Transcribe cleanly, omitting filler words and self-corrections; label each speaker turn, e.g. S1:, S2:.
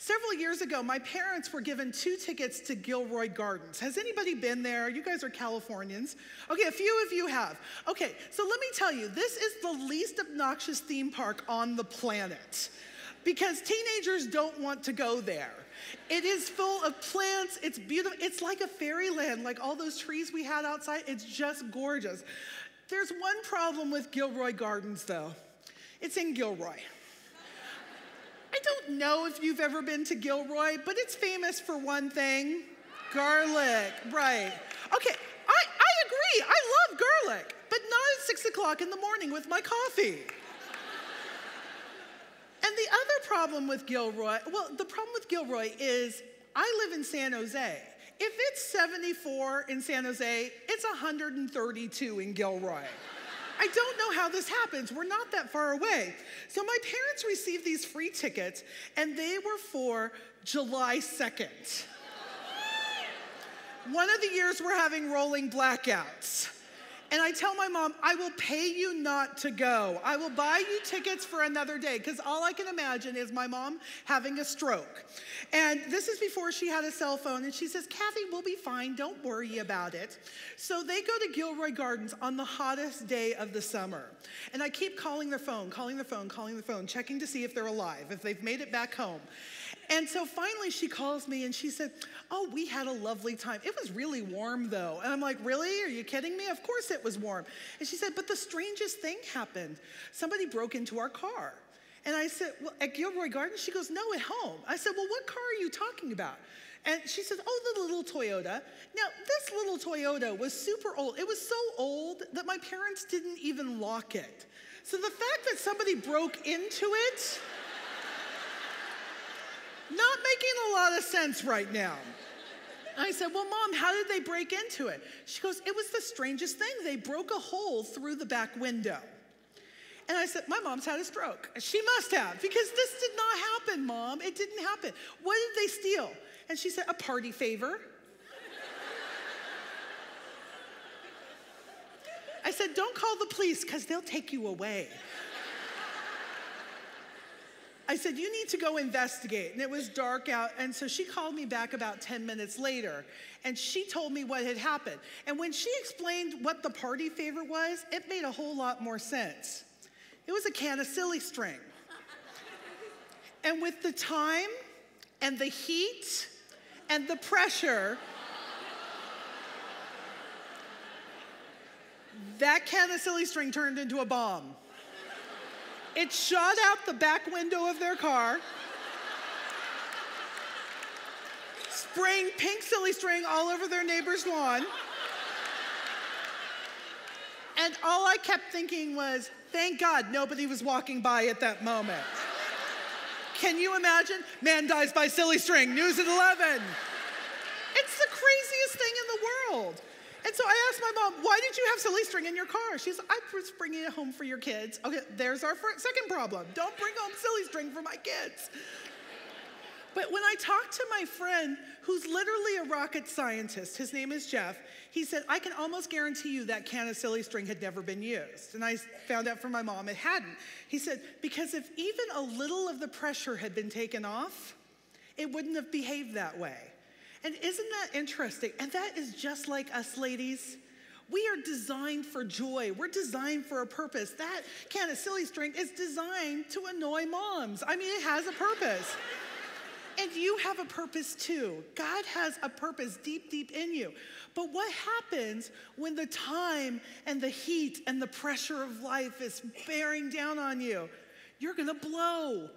S1: Several years ago, my parents were given 2 tickets to Gilroy Gardens. Has anybody been there? You guys are Californians. Okay, a few of you have. Okay, so let me tell you, this is the least obnoxious theme park on the planet because teenagers don't want to go there. It is full of plants, it's beautiful, it's like a fairyland, like all those trees we had outside, it's just gorgeous. There's one problem with Gilroy Gardens though. It's in Gilroy. I don't know if you've ever been to Gilroy, but it's famous for one thing, garlic, right. Okay, I agree, I love garlic, but not at 6 o'clock in the morning with my coffee. And the other problem with Gilroy, the problem with Gilroy is I live in San Jose. If it's 74 in San Jose, it's 132 in Gilroy. I don't know how this happens. We're not that far away. So my parents received these free tickets, and they were for July 2nd. One of the years we're having rolling blackouts. And I tell my mom, I will pay you not to go. I will buy you tickets for another day, because all I can imagine is my mom having a stroke. And this is before she had a cell phone, and she says, Kathy, we'll be fine, don't worry about it. So they go to Gilroy Gardens on the hottest day of the summer. And I keep calling their phone, checking to see if they're alive, if they've made it back home. And so finally she calls me and she said, oh, we had a lovely time. It was really warm though. And I'm like, really? Are you kidding me? Of course it was warm. And she said, but the strangest thing happened. Somebody broke into our car. And I said, well, at Gilroy Gardens? She goes, no, at home. I said, well, what car are you talking about? And she said, oh, the little Toyota. Now, this little Toyota was super old. It was so old that my parents didn't even lock it. So the fact that somebody broke into it, not making a lot of sense right now. I said, well, Mom, how did they break into it? She goes, it was the strangest thing. They broke a hole through the back window. And I said, my mom's had a stroke. She must have, because this did not happen, Mom. It didn't happen. What did they steal? And she said, a party favor. I said, don't call the police, because they'll take you away. I said, you need to go investigate. And it was dark out. And so she called me back about 10 minutes later. And she told me what had happened. And when she explained what the party favor was, it made a whole lot more sense. It was a can of silly string. And with the time and the heat and the pressure, that can of silly string turned into a bomb. It shot out the back window of their car, spraying pink silly string all over their neighbor's lawn. And all I kept thinking was, thank God nobody was walking by at that moment. Can you imagine? Man dies by silly string, news at 11. It's the craziest thing in the world. And so I asked my mom, why did you have silly string in your car? She said, I was bringing it home for your kids. Okay, there's our second problem. Don't bring home silly string for my kids. But when I talked to my friend, who's literally a rocket scientist, his name is Jeff, he said, I can almost guarantee you that can of silly string had never been used. And I found out from my mom it hadn't. He said, because if even a little of the pressure had been taken off, it wouldn't have behaved that way. And isn't that interesting? And that is just like us ladies. We are designed for joy. We're designed for a purpose. That can of silly string is designed to annoy moms. I mean, it has a purpose. And you have a purpose too. God has a purpose deep, deep in you. But what happens when the time and the heat and the pressure of life is bearing down on you? You're gonna blow.